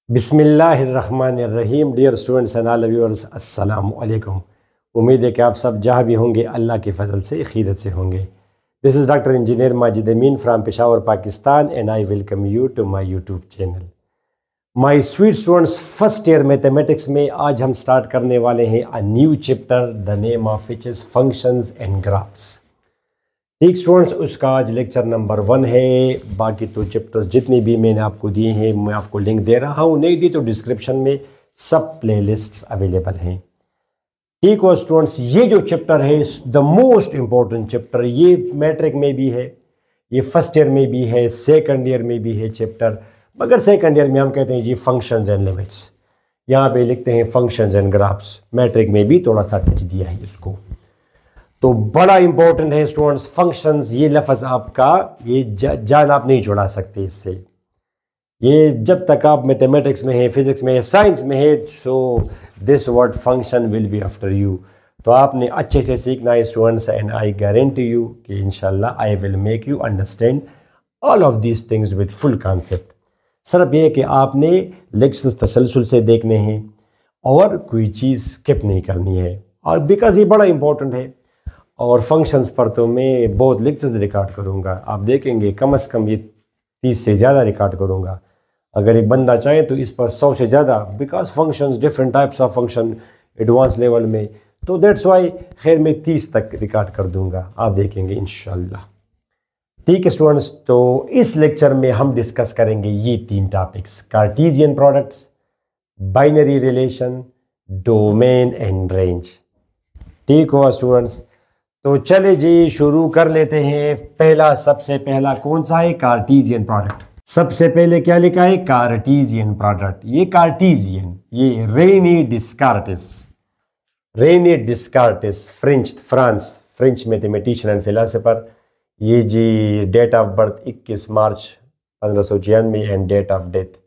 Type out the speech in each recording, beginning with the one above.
बिस्मिल्लाहिर्रहमानिर्रहीम। Dear students and all viewers, अस्सलाम वालेकुम। उम्मीद है कि आप सब जहाँ भी होंगे अल्लाह के फजल से खैरियत से होंगे। This is doctor engineer Majid Amin from Peshawar Pakistan and I welcome you to my YouTube channel. My sweet students, first year mathematics में आज हम स्टार्ट करने वाले हैं a new chapter, the name of which is functions and graphs. ठीक students, उसका आज lecture number 1 है। बाकी तो चैप्टर्स जितने भी मैंने आपको दिए हैं मैं आपको लिंक दे रहा हूँ, नहीं दी तो डिस्क्रिप्शन में सब प्लेलिस्ट्स अवेलेबल हैं। ठीक हो स्टूडेंट्स, ये जो चैप्टर है द मोस्ट इम्पोर्टेंट चैप्टर, ये मैट्रिक में भी है, ये फर्स्ट ईयर में भी है, सेकंड ईयर में भी है चैप्टर। मगर सेकंड ईयर में हम कहते हैं जी फंक्शंस एंड लिमिट्स, यहाँ पे लिखते हैं फंक्शंस एंड ग्राफ्स। मैट्रिक में भी थोड़ा सा टच दिया है इसको, तो बड़ा इंपॉर्टेंट है स्टूडेंट्स। फंक्शंस, ये लफ्ज़ आपका ये जान आप नहीं छुड़ा सकते इससे। ये जब तक आप मैथमेटिक्स में है, फिजिक्स में है, साइंस में है, so this word function will be after you. तो आपने अच्छे से सीखना है students, and I guarantee you कि इंशाल्लाह I will make you understand all of these things with full concept. सिर्फ ये कि आपने लेक्चर्स तसलसल से देखने हैं और कोई चीज़ स्किप नहीं करनी है, और बिकॉज ये बड़ा इंपॉर्टेंट है। और फंक्शंस पर तो मैं बहुत लेक्चर्स रिकॉर्ड करूँगा, आप देखेंगे कम से कम ये 30 से ज़्यादा रिकॉर्ड करूँगा। अगर एक बंदा चाहे तो इस पर 100 से ज़्यादा, because functions different types of function advance level में, तो दैट्स वाई खैर मैं 30 तक रिकॉर्ड कर दूँगा, आप देखेंगे इंशाल्लाह। ठीक है स्टूडेंट्स, तो इस लेक्चर में हम डिस्कस करेंगे ये 3 topics: Cartesian products, binary relation, domain and range. ठीक हुआ स्टूडेंट्स, तो चले जी शुरू कर लेते हैं। सबसे पहला कौन सा है? Cartesian product. सबसे पहले क्या लिखा है? Cartesian product. ये कार्टेशियन, ये Rene Descartes, French mathematician and philosopher. ये जी date of birth 21 March 1596 and date of death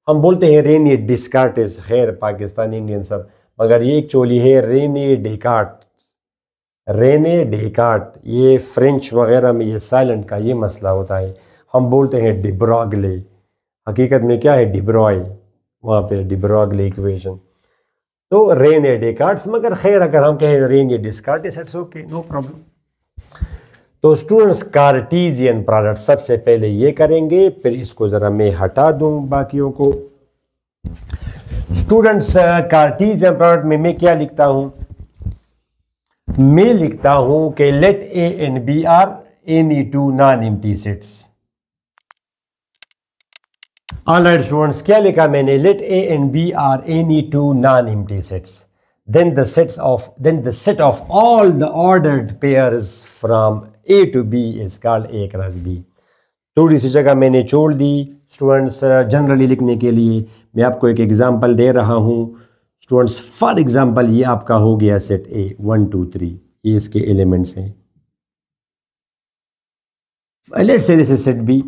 हम बोलते हैं रेने डिस्कार्टिस, खैर पाकिस्तानी इंडियन सब, मगर ये एक्चुअली है रेने डेकार्ट। ये फ्रेंच वगैरह में ये साइलेंट का ये मसला होता है, हम बोलते हैं डिब्रॉगले, हकीकत में क्या है? डिब्रॉय, वहाँ पे डिब्रॉगले इक्वेशन। तो रेने डेकार्ट्स, मगर खैर अगर हम कहें Rene Descartes it's okay, no problem. तो स्टूडेंट्स, कार्टेशियन प्रोडक्ट सबसे पहले ये करेंगे, फिर इसको ज़रा मैं हटा दूँ बाकियों को। स्टूडेंट्स, कार्टेशियन प्रोडक्ट में मैं क्या लिखता हूँ? मैं लिखता हूं कि let A and B are any two non empty sets. Alright students, क्या लिखा मैंने? Let A and B are any two non empty sets, then the set of all the ordered pairs from A to B is called A cross B। थोड़ी सी जगह मैंने छोड़ the students generally लिखने के लिए। मैं आपको एक एग्जांपल दे रहा हूं स्टूडेंट्स। फॉर एग्जांपल ये आपका हो गया सेट ए 1 2 3, ये इसके एलिमेंट्स हैं। Let's say this is set B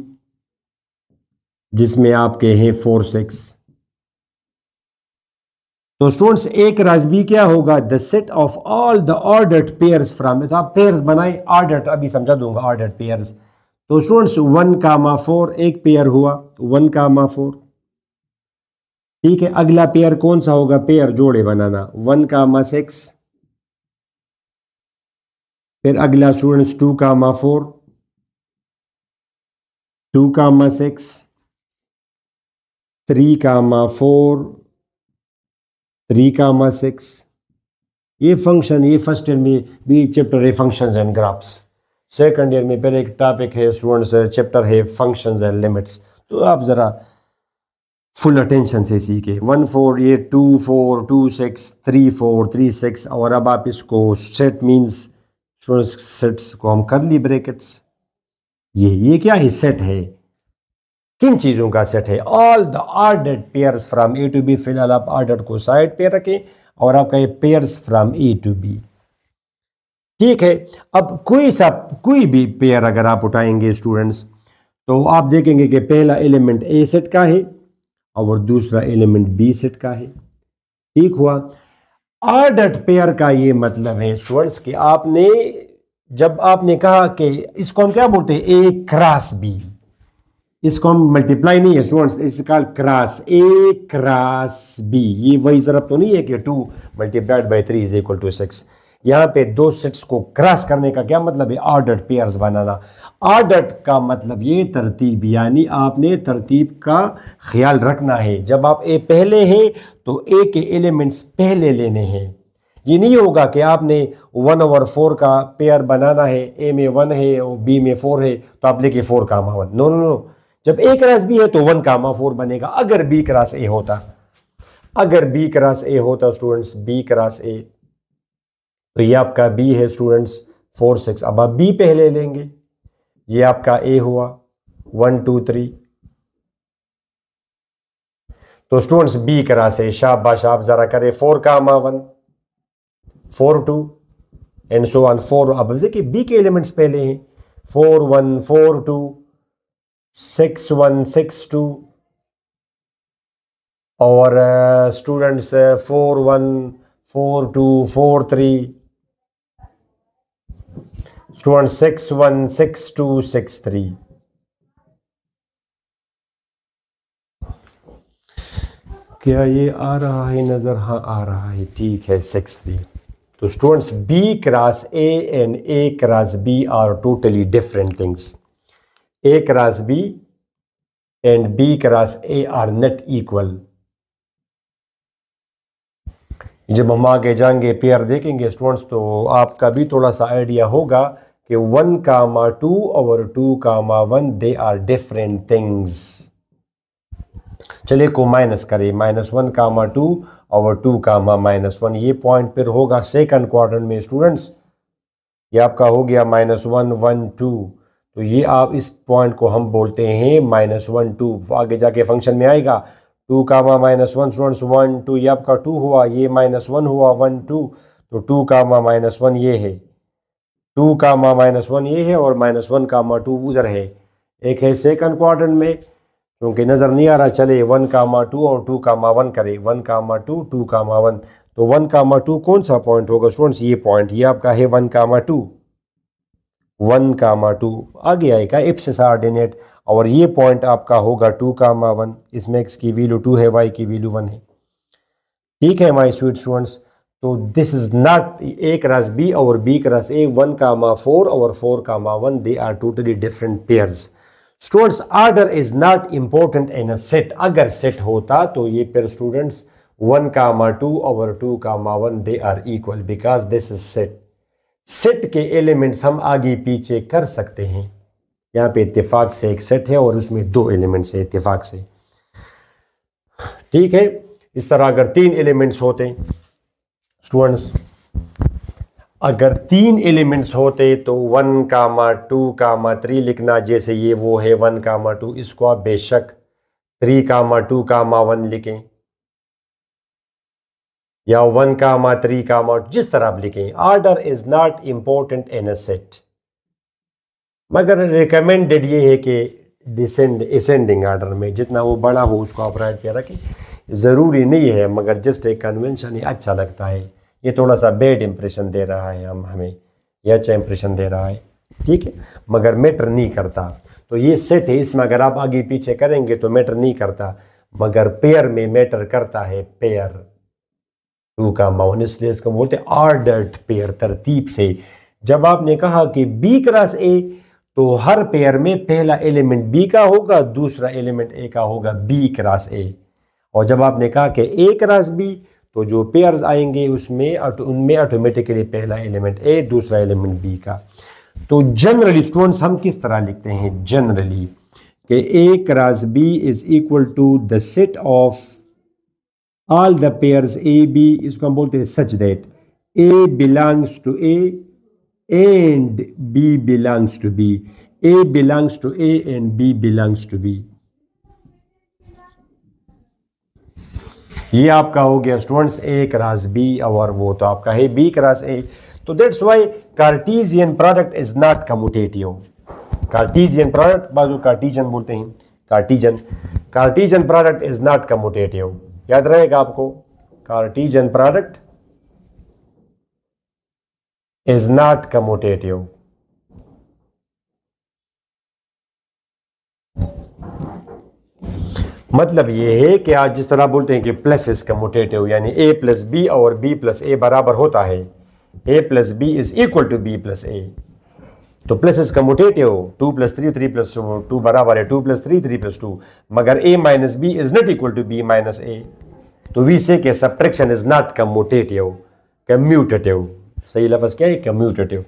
जिसमें आपके हैं 4 6। तो स्टूडेंट्स ए क्रॉस बी क्या होगा? The set of all the ordered pairs from, तो आप पेयर्स बनाए, ऑर्डर्ड अभी समझा दूंगा, ऑर्डर्ड पेयर्स। तो स्टूडेंट्स 1,4 एक पेयर हुआ, 1,4। ठीक है, अगला पेयर कौन सा होगा? पेयर जोड़े बनाना, 1,6। फिर अगला स्टूडेंट्स 2,4, 2,6, 3,4, 3,6। ये फंक्शन, ये फर्स्ट ईयर में भी चैप्टर है functions and graphs. Second year में पहले एक टॉपिक है स्टूडेंट्स, चैप्टर है फंक्शंस एंड लिमिट्स। तो आप ज़रा फुल अटेंशन से सीखे। 1 4, ये 2 4, 2 6, 3 4, 3 6। और अब आप इसको सेट मीन्स स्टूडेंट्स, सेट्स को हम कर ली ब्रैकेट्स। ये क्या है? सेट है। किन चीज़ों का सेट है? All the ordered pairs from A to B. फिलहाल आप ऑर्डर्ड को साइड पे रखें और आपका ये pairs from A to B. ठीक है, अब कोई भी पेयर अगर आप उठाएंगे स्टूडेंट्स, तो आप देखेंगे कि पहला एलिमेंट ए सेट का है और दूसरा एलिमेंट बी सेट का है। ठीक हुआ। ऑर्डर्ड पेयर का ये मतलब है स्टूडेंट्स कि जब आपने कहा कि इसको हम क्या बोलते हैं? A cross B. इसको हम मल्टीप्लाई नहीं है students, it's called cross, A cross B. ये वही ज़रूरत तो नहीं है कि 2 multiplied by 3 is equal to 6। यहाँ पे दो सेट्स को क्रॉस करने का क्या मतलब है? ऑर्डर्ड पेयर्स बनाना। ऑर्डर्ड का मतलब ये तरतीब, यानी आपने तरतीब का ख्याल रखना है। जब आप ए पहले हैं तो ए के एलिमेंट्स पहले लेने हैं। ये नहीं होगा कि आपने 1/4 का पेयर बनाना है, ए में 1 है और बी में 4 है तो आप लेके 4, 1। नो नो नो, जब ए क्रॉस बी है तो 1, 4 बनेगा। अगर बी क्रॉस ए होता, अगर बी क्रॉस ए होता स्टूडेंट्स, बी क्रॉस ए, तो ये आपका बी है स्टूडेंट्स 4, 6। अब आप बी पहले लेंगे, ये आपका ए हुआ 1, 2, 3। तो स्टूडेंट्स बी क्रॉस ए, शाबाश, आप जरा करें 4, 1, 4, 2 एंड सो ऑन 4। अब देखिए बी के एलिमेंट्स पहले हैं, 4, 1, 4, 2, 6, 1, 6, 2 और स्टूडेंट्स 4, 1, 4, 2, 4, 3, स्टूडेंट 6, 1, 6, 2, 6, 3। क्या ये आ रहा है नजर? हाँ आ रहा है, ठीक है, 6, 3। तो students B cross A and A cross B are totally different things. A cross B and B cross A are not equal. जब हम आगे जाएंगे पेयर देखेंगे स्टूडेंट्स तो आपका भी थोड़ा सा आइडिया होगा कि 1, 2 और 2, 1 दे आर डिफरेंट थिंग्स। चलिए को माइनस करें, -1, 2 और 2, -1। ये पॉइंट पर होगा सेकंड क्वाड्रेंट में स्टूडेंट्स। ये आपका हो गया -1, 1, 2। तो ये आप इस पॉइंट को हम बोलते हैं -1, 2। आगे जाके फंक्शन में आएगा 2, -1 स्टूडेंट्स 1, 2। ये आपका 2 हुआ, ये -1 हुआ 1, 2। तो 2, -1 ये है, 2, -1 ये है और -1, 2 उधर है। एक है सेकंड क्वाड्रेंट में, क्योंकि नज़र नहीं आ रहा, चले 1, 2 और 2, 1 करें। 1, 2, 2, 1। तो 1, 2 कौन सा पॉइंट होगा स्टूडेंट्स? ये पॉइंट, ये आपका है 1, 2। 1, 2 आगे आएगा इप्सिस ऑर्डिनेट और ये पॉइंट आपका होगा 2, 1। इसमें x की वैल्यू 2 है, y की वैल्यू 1 है। ठीक है माय स्वीट स्टूडेंट्स। तो this is not A cross B और बी क्रॉस ए। 1, 4 और 4, 1 they are totally different pairs. Students order is not important in a set. अगर सेट होता तो ये पेयर स्टूडेंट्स 1, 2 और 2, 1 they are equal because this is set. Set के elements हम आगे पीछे कर सकते हैं। यहाँ पे इत्तेफाक से एक सेट है और उसमें 2 एलिमेंट्स है इत्तेफाक से। ठीक है, इस तरह अगर 3 एलिमेंट्स होते स्टूडेंट्स, अगर 3 एलिमेंट्स होते तो 1, 2, 3 लिखना, जैसे ये वो है 1, 2। इसको आप बेशक 3, 2, 1 लिखें या 1, 3, जिस तरह आप लिखें। Order is not important in a set, मगर रिकमेंडेड ये है कि डिसेंडिंग ऑर्डर में जितना वो बड़ा हो उसको आप राइट पे रखें। ज़रूरी नहीं है, मगर जस्ट एक कन्वेंशन ही अच्छा लगता है। ये थोड़ा सा बैड इंप्रेशन दे रहा है हमें, ये अच्छा इंप्रेशन दे रहा है, ठीक है, मगर मैटर नहीं करता। तो ये सेट है, इसमें अगर आप आगे पीछे करेंगे तो मैटर नहीं करता, मगर पेयर में मैटर करता है। पेयर 2, 1, इसलिए इसको बोलते हैं ऑर्डर्ड पेयर, तरतीब से। जब आपने कहा कि बी क्रॉस ए, तो हर पेयर में पहला एलिमेंट बी का होगा, दूसरा एलिमेंट ए का होगा, बी क्रॉस ए। और जब आपने कहा कि ए क्रॉस बी, तो जो पेयर्स आएंगे उसमें उनमें ऑटोमेटिकली पहला एलिमेंट ए, दूसरा एलिमेंट बी का। तो जनरली स्टूडेंट्स हम किस तरह लिखते हैं जनरली कि A cross B is equal to the set of all the pairs A B. इसको हम बोलते हैं such that A belongs to A and B belongs to B. A belongs to A and B belongs to B. ये आपका हो गया students ए cross B और वो तो आपका है बी क्रॉस ए। तो that's why Cartesian product is not commutative. Cartesian product, बाजू कार्टेशियन बोलते हैं, Cartesian product is not commutative. याद रहेगा आपको, Cartesian product is not commutative. मतलब ये है कि आज जिस तरह बोलते हैं कि प्लस इज कम्यूटेटिव, यानी ए प्लस बी और बी प्लस ए बराबर होता है, A plus B is equal to B plus A. तो plus is commutative, 2 plus 3 3 plus 2 बराबर है 2 प्लस 3 3 प्लस 2, मगर A minus B is not equal to B minus A. तो we say के subtraction is not commutative, commutative, सही लफ्ज क्या है, कम्यूटेटिव।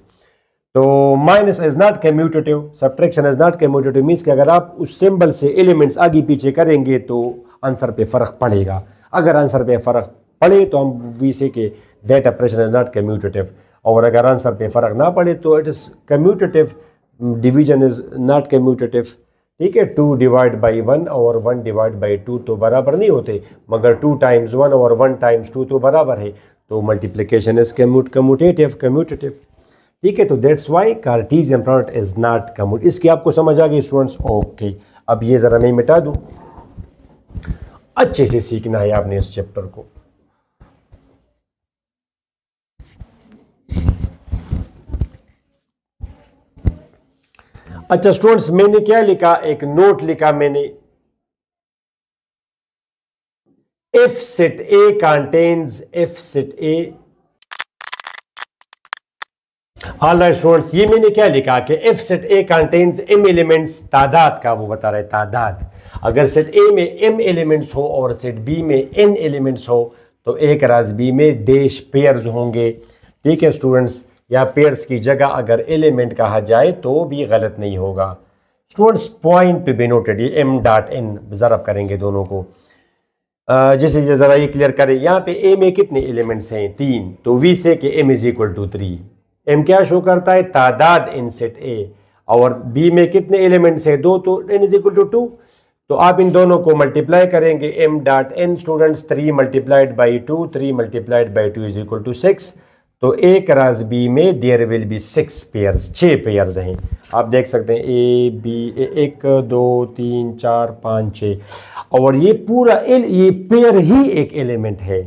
तो minus is not commutative, subtraction is not commutative, means कि अगर आप उस सिंबल से एलिमेंट्स आगे पीछे करेंगे तो आंसर पे फर्क पड़ेगा। अगर आंसर पे फर्क पड़े तो हम वी से के that operation is not commutative, और अगर आंसर पे फर्क ना पड़े तो it is commutative, division is not commutative. ठीक है, 2 डिवाइड बाई 1 और 1 डिवाइड बाई 2 तो बराबर नहीं होते, मगर 2 टाइम्स 1 और 1 टाइम्स 2 तो बराबर है, तो मल्टीप्लिकेशन इज कम्यूटेटिव। ठीक है, तो that's why Cartesian product is not commutative. इसकी आपको समझ आ गई स्टूडेंट्स? ओके, अब ये जरा मैं मिटा दूं, अच्छे से सीखना है आपने इस चैप्टर को। अच्छा स्टूडेंट्स, मैंने क्या लिखा, एक नोट लिखा मैंने, if set A contains, if set A. Alright students, ये मैंने क्या लिखा कि if set A contains M elements, तादाद का वो बता रहा है, तादाद। अगर सेट ए में एम एलिमेंट्स हो और सेट बी में एन एलिमेंट्स हो तो एक राज बी में डैश पेयर्स होंगे। ठीक है स्टूडेंट्स, या पेयर्स की जगह अगर एलिमेंट कहा जाए तो भी गलत नहीं होगा। Students point to be noted, ये एम डॉट एन ज़रब करेंगे दोनों को। जैसे ज़रा ये क्लियर करें, यहाँ पे ए में कितने एलिमेंट्स हैं, 3, तो वी से कि M is equal to 3। M क्या शो करता है, तादाद इन सेट ए, और बी में कितने एलिमेंट्स हैं, 2, तो एन इज इक्वल टू 2। तो आप इन दोनों को मल्टीप्लाई करेंगे, M dot N students 3 multiplied by 2, 3 multiplied by 2 is equal to 6। तो एक राज बी में there will be 6 pairs, 6 pairs हैं। आप देख सकते हैं ए बी, 1 2 3 4 5 6, और ये पूरा ये पेयर ही एक एलिमेंट है।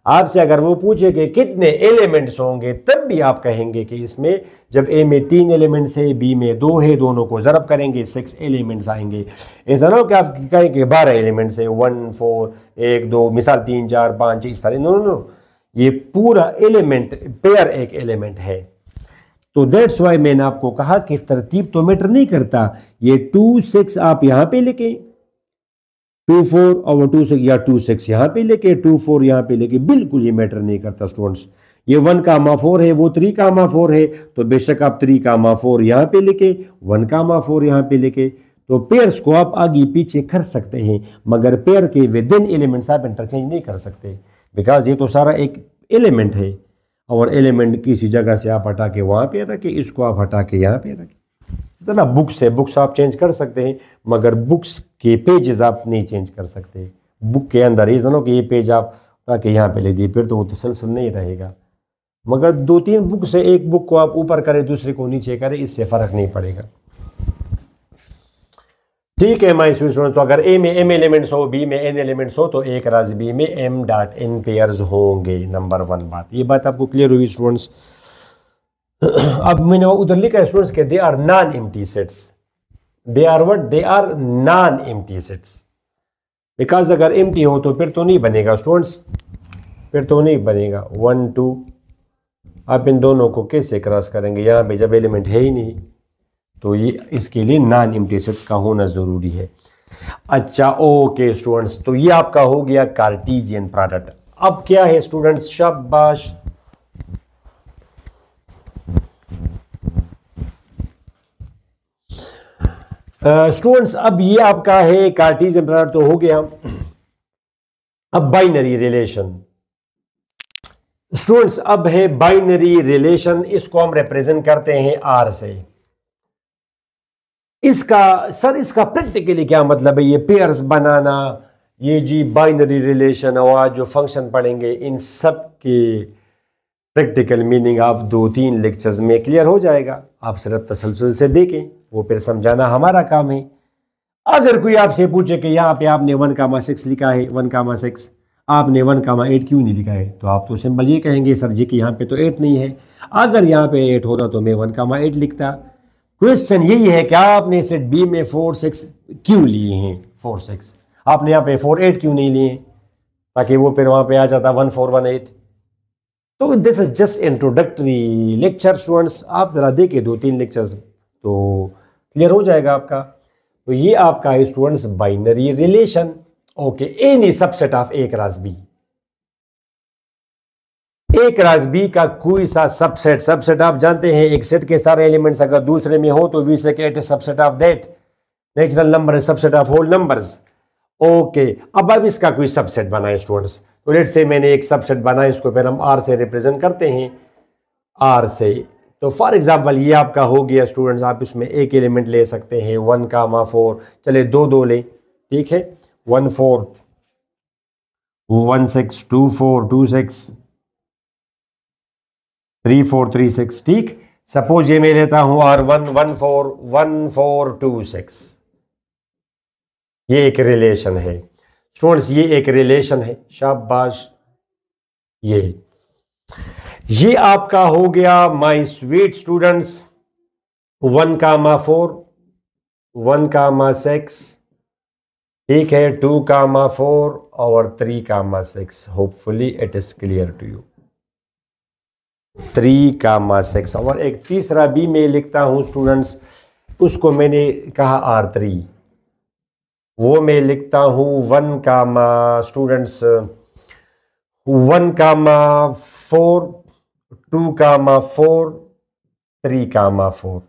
आपसे अगर वो पूछे कि कितने एलिमेंट्स होंगे, तब भी आप कहेंगे कि इसमें जब ए में 3 एलिमेंट्स है, बी में 2 है, दोनों को ज़रब करेंगे 6 एलिमेंट्स आएंगे। ऐसा ना हो कि आप कहें कि 12 एलिमेंट्स है, 1 4 1 2 मिसाल 3 4 5 इस तरह, नो नो, ये पूरा एलिमेंट पेयर एक एलिमेंट है। तो दैट्स वाई मैंने आपको कहा कि तरतीब तो मैटर नहीं करता। ये 2 6 आप यहां पे लेके, 2 4 और 2 6, या 2 6 यहां पे लेके, 2 4 यहां पे लेके, बिल्कुल ये मैटर नहीं करता स्टूडेंट्स। ये 1 कामा 4 है, वो 3 कामा 4 है, तो बेशक आप 3 कामा 4 यहां पे लेके, 1 कामा 4 यहां पे लेके, तो पेयर्स को आप आगे पीछे कर सकते हैं, मगर पेयर के विद इन एलिमेंट्स आप इंटरचेंज नहीं कर सकते, बिकॉज ये तो सारा एक एलिमेंट है, और एलिमेंट किसी जगह से आप हटा के वहाँ पे रखें, इसको आप हटा के यहाँ पे रखें। इस तरह बुक्स है, बुक्स आप चेंज कर सकते हैं, मगर बुक्स के पेजेस आप नहीं चेंज कर सकते। बुक के अंदर ये जानो कि ये पेज आप के यहाँ पे ले दिए, फिर तो वो तसलसल नहीं रहेगा। मगर 2-3 बुक से एक बुक को आप ऊपर करें, दूसरे को नीचे करें, इससे फ़र्क नहीं पड़ेगा। ठीक है माय स्टूडेंट, तो अगर ए में एम एलिमेंट्स हो, बी में एन एलिमेंट्स हो, तो एक राज बी में एम डॉट एन पेयर्स होंगे। नंबर 1 बात, ये बात आपको क्लियर हुई स्टूडेंट्स? अब मैंने उधर लिखा है स्टूडेंट्स के they are non empty sets, they are what, they are non empty sets, because अगर एम्प्टी हो तो फिर तो नहीं बनेगा स्टूडेंट्स, फिर तो नहीं बनेगा। 1 2 आप इन दोनों को कैसे क्रॉस करेंगे, यहाँ पे जब एलिमेंट है ही नहीं, तो ये इसके लिए नॉन एम्प्टी सेट्स का होना ज़रूरी है। अच्छा ओके स्टूडेंट्स, तो ये आपका हो गया कार्टेशियन प्रोडक्ट। अब क्या है स्टूडेंट्स, शाबाश, स्टूडेंट्स अब ये आपका है कार्टेशियन प्रोडक्ट तो हो गया। अब बाइनरी रिलेशन स्टूडेंट्स, अब है बाइनरी रिलेशन, इसको हम रिप्रेजेंट करते हैं आर से। इसका प्रैक्टिकली क्या मतलब है, ये पेयर्स बनाना, ये जी बाइनरी रिलेशन, और आज जो फंक्शन पढ़ेंगे इन सब के प्रैक्टिकल मीनिंग आप 2-3 लेक्चर्स में क्लियर हो जाएगा। आप सिर्फ तसलसल से देखें, वो फिर समझाना हमारा काम है। अगर कोई आपसे पूछे कि यहाँ पे आपने 1,6 लिखा है, 1,6 आपने 1,8 क्यों नहीं लिखा है, तो आप तो सिंपल ये कहेंगे सर जी कि यहाँ पे तो 8 नहीं है। अगर यहाँ पे 8 होता तो मैं 1,8 लिखता। क्वेश्चन यही है कि आपने सेट बी में 4 6 क्यों लिए हैं, 4 6 आपने यहाँ पे 48 क्यों नहीं लिए, ताकि वो फिर वहाँ पे आ जाता 1418। तो this is just introductory lecture students, आप ज़रा देखें 2-3 लेक्चर्स तो क्लियर हो जाएगा आपका। तो ये आपका है students binary relation. Okay, any subset of A cross B, A cross B का कोई सा सबसेट आप जानते हैं एक सेट के सारे एलिमेंट्स अगर दूसरे में हो तो we say it is subset of that natural number, subset of whole numbers. Okay, अब इसका कोई सबसेट बनाए स्टूडेंट्स, तो लेट से मैंने एक सबसेट बनाया, इसको फिर हम आर से रिप्रेजेंट करते हैं, आर से। तो फॉर एग्जांपल ये आपका हो गया स्टूडेंट्स, आप इसमें एक एलिमेंट ले सकते हैं 1, 4, चले 2 ले, ठीक है, 1, 4, 1, 6, 2, 4, 2, 6, 3, 4, 3, 6, ठीक। सपोज ये मैं लेता हूं R1, 1, 4, 1, 4, 2, 6, ये एक रिलेशन है स्टूडेंट्स, ये एक रिलेशन है, शाबाश। ये आपका हो गया माय स्वीट स्टूडेंट्स 1, 4, 1, 6, ठीक है, 2, 4 और 3, 6। Hopefully it is clear to you. 3, 6 और एक तीसरा भी मैं लिखता हूं स्टूडेंट्स, उसको मैंने कहा R3, वो मैं लिखता हूं 1, स्टूडेंट्स 1, 4, 2, 4, 3, 4।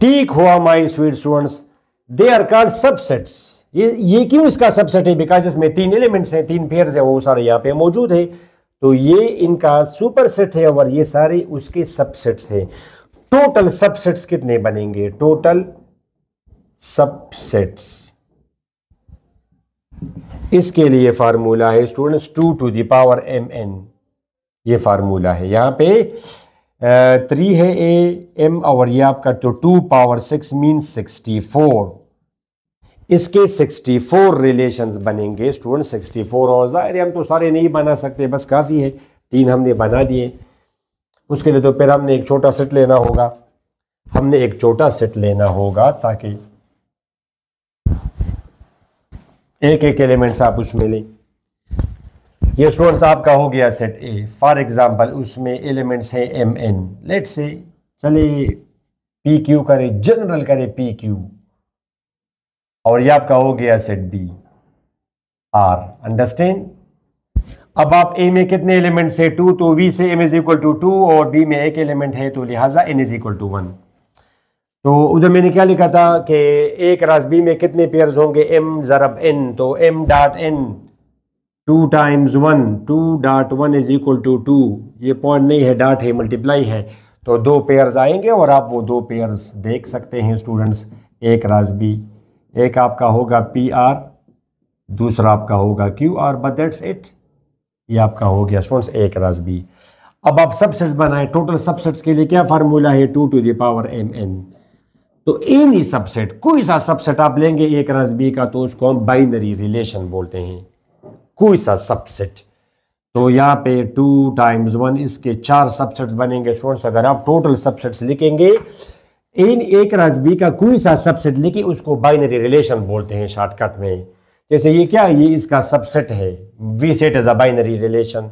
ठीक हुआ my sweet students, they are called subsets. ये क्यों इसका सबसेट है, बिकॉज इसमें 3 एलिमेंट्स हैं, 3 पेयर्स है, वो सारे यहाँ पे मौजूद है, तो ये इनका सुपरसेट है और ये सारे उसके सबसेट्स हैं। टोटल सबसेट्स कितने बनेंगे, टोटल सबसेट्स, इसके लिए फार्मूला है students 2 to the power mn, ये फार्मूला है। यहां पे 3 है a m और ये आपका तो 2 power 6 मीन्स 64, इसके 64 रिलेशंस बनेंगे स्टूडेंट, 64। और जाहिर हम तो सारे नहीं बना सकते, बस काफ़ी है 3 हमने बना दिए। उसके लिए तो फिर हमने एक छोटा सेट लेना होगा, ताकि एक एलिमेंट्स आप उसमें लें। ये स्टूडेंट्स आपका हो गया सेट ए, फॉर एग्जांपल उसमें एलिमेंट्स हैं mn, लेट से चले pq करे, जनरल करे pq, और ये आपका हो गया सेट बी r, अंडरस्टैंड। अब आप a में कितने एलिमेंट्स है 2, तो v से m इज इक्वल टू 2 और b में एक एलिमेंट है, तो लिहाजा n इज इक्वल टू 1। तो उधर मैंने क्या लिखा था कि a क्रॉस b में कितने पेयर्स होंगे, m ज़रब n, तो m dot n 2 times 1, 2 dot 1 is equal to 2, ये पॉइंट नहीं है, डॉट है, मल्टीप्लाई है, तो 2 पेयर्स आएंगे और आप वो 2 पेयर्स देख सकते हैं स्टूडेंट्स, a क्रॉस b। एक आपका होगा PR, दूसरा आपका होगा QR, बट दैट्स इट, ये आपका हो गया स्टूडेंट्स a क्रॉस b। अब आप सबसेट्स बनाएं, टोटल सबसेट्स के लिए क्या फार्मूला है 2 to the power mn। तो एनी सबसेट, कोई सा सबसेट आप लेंगे a क्रॉस b का, तो उसको हम बाइनरी रिलेशन बोलते हैं, कोई सा सबसेट। तो यहाँ पे 2 times 1, इसके 4 सबसेट्स बनेंगे स्टूडेंट्स। अगर आप टोटल सबसेट्स लिखेंगे इन a क्रॉस b का कोई सा सबसेट लिखिए, उसको बाइनरी रिलेशन बोलते हैं शॉर्टकट में। जैसे ये क्या, ये इसका सबसेट है, we set as a binary relation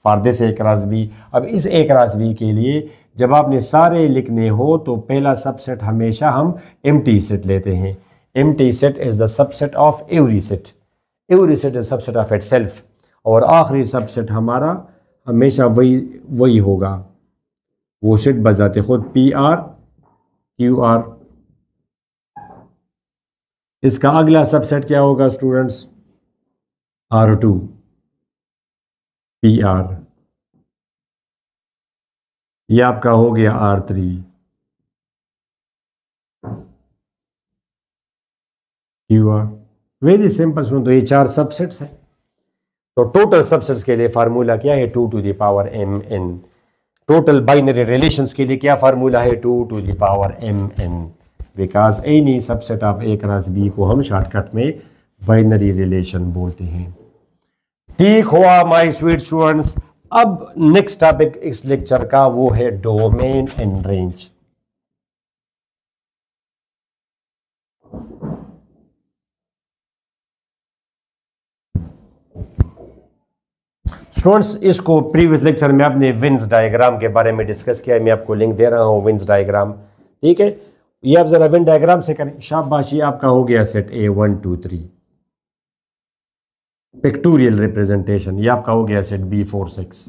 for this a cross b। अब इस a क्रॉस b के लिए जब आपने सारे लिखने हो तो पहला सबसेट हमेशा हम एम्प्टी सेट लेते हैं। Empty set is the subset of every set, every set is subset of itself, और आखिरी सबसेट हमारा हमेशा वही होगा, वो सेट बजाते खुद PR QR। इसका अगला सबसेट क्या होगा स्टूडेंट्स, R2 PR, ये आपका हो गया R3 QR। Very simple. सुन, तो ये 4 सबसेट्स हैं। तो टोटल सबसेट्स के लिए फार्मूला क्या है 2 to the power mn। Total binary relations के लिए क्या फार्मूला है 2 to the power mn, because any subset of a cross b को हम शॉर्टकट में बाइनरी रिलेशन बोलते हैं। ठीक हुआ माय स्वीट स्टूडेंट्स। अब नेक्स्ट टॉपिक इस लेक्चर का वो है डोमेन एंड रेंज। स्टूडेंट्स, इसको प्रीवियस लेक्चर में आपने विन्स डायग्राम के बारे में डिस्कस किया है। मैं आपको लिंक दे रहा हूँ विन्स डायग्राम, ठीक है। ये आप जरा विन डायग्राम से करें। शाबाश, ये आपका हो गया सेट ए 1 2 3 पिक्टोरियल रिप्रेजेंटेशन। ये आपका हो गया सेट बी 4 6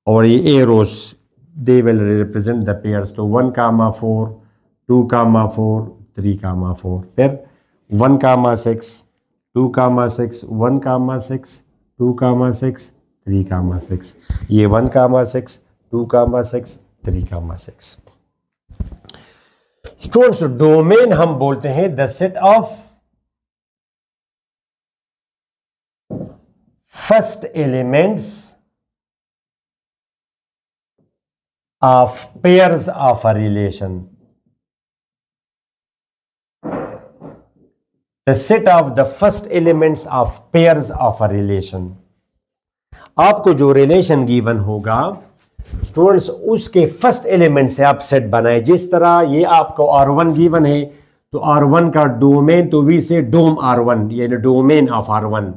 और ये arrows they will represent the pairs. तो 1, 4 2, 4 3, 4 फिर 1, 6 2, 6 1, 6 2, 6 3, 6 ये 1, 6 2, 6 3, 6। स्टूडेंट्स, डोमेन हम बोलते हैं the set of first elements of pairs of a relation. The set of the first elements of pairs of a relation. आपको जो रिलेशन गिवन होगा students, उसके फर्स्ट एलिमेंट से आप सेट बनाए। जिस तरह ये आपको R1 गिवन है तो R1 का डोमेन, तो वी से डोम R1 यानी domain of R1।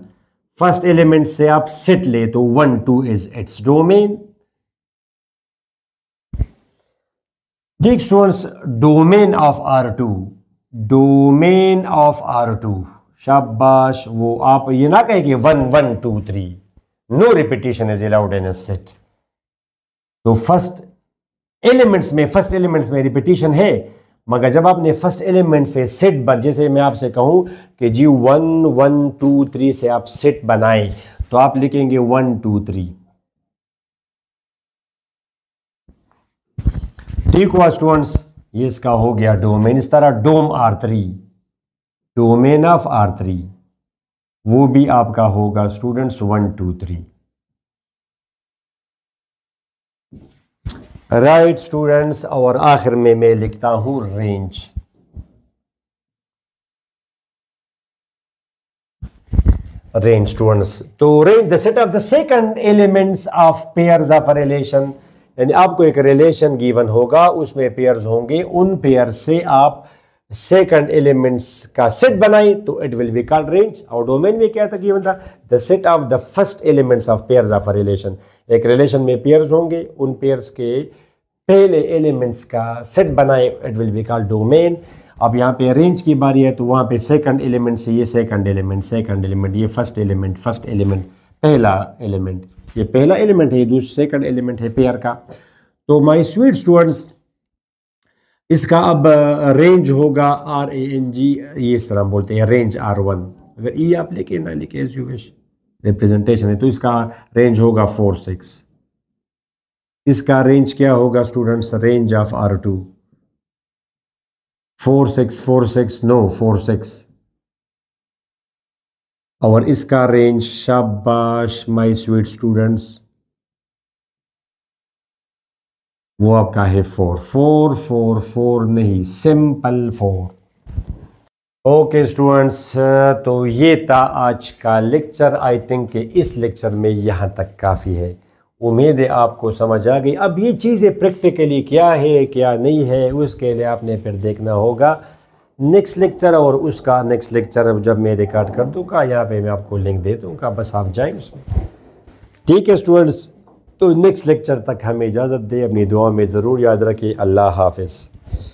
First element से आप सेट ले तो 1 2 इज इट्स डोमेन। ठीक students, domain of R2, domain of R2, शाबाश। वो आप ये ना कहें कि 1 1 2 3, no repetition is allowed in a set. तो फर्स्ट एलिमेंट्स में रिपीटिशन है, मगर जब आपने फर्स्ट एलिमेंट से सेट बन, जैसे मैं आपसे कहूं कि जी 1 1 2 3 से आप सेट बनाएं, तो आप लिखेंगे 1 2 3। ठीक हुआ स्टूडेंट्स, ये इसका हो गया डोमेन। इस तरह डोम R3, डोमेन ऑफ R3 वो भी आपका होगा स्टूडेंट्स 1 2 3। राइट स्टूडेंट्स, और आखिर में मैं लिखता हूं रेंज। रेंज स्टूडेंट्स, तो range the set of the second elements of pairs of a relation. यानी आपको एक रिलेशन गिवन होगा, उसमें पेयर्स होंगे, उन पेयर से आप सेकंड एलिमेंट्स का सेट बनाई तो it will be called range. और डोमेन में क्या था गिवन था, the set of the first elements of pairs of a relation. एक रिलेशन में पेयर्स होंगे, उन पेयर्स के पहले एलिमेंट्स का सेट बनाए, it will be called domain. अब यहाँ पे रेंज की बारी है, तो वहाँ पे सेकंड एलिमेंट से ये सेकंड एलिमेंट, ये फर्स्ट एलिमेंट, पहला एलिमेंट, ये पहला एलिमेंट है, ये दूसरा सेकंड एलिमेंट है पेयर का। तो माय स्वीट स्टूडेंट्स, इसका अब रेंज होगा RANG, ये इस तरह बोलते हैं रेंज R1। अगर ई आप लेके ना लिखे एज यू विश, रिप्रेजेंटेशन है, तो इसका रेंज होगा 4 6। इसका रेंज क्या होगा students, range of R2 4 6 no 4 6। और इसका रेंज, शाबाश माय स्वीट स्टूडेंट्स, वो आपका है 4 4 4 4 नहीं, सिंपल 4। ओके स्टूडेंट्स, तो ये था आज का लेक्चर। आई थिंक कि इस लेक्चर में यहाँ तक काफ़ी है। उम्मीद है आपको समझ आ गई। अब ये चीज़ें प्रैक्टिकली क्या है क्या नहीं है, उसके लिए आपने फिर देखना होगा नेक्स्ट लेक्चर, और उसका नेक्स्ट लेक्चर जब मैं रिकॉर्ड कर दूंगा, यहाँ पे मैं आपको लिंक दे दूंगा, बस आप जाएं उसमें। ठीक है स्टूडेंट्स, तो नेक्स्ट लेक्चर तक हमें इजाज़त दे। अपनी दुआ में ज़रूर याद रखिए। अल्लाह हाफिज़।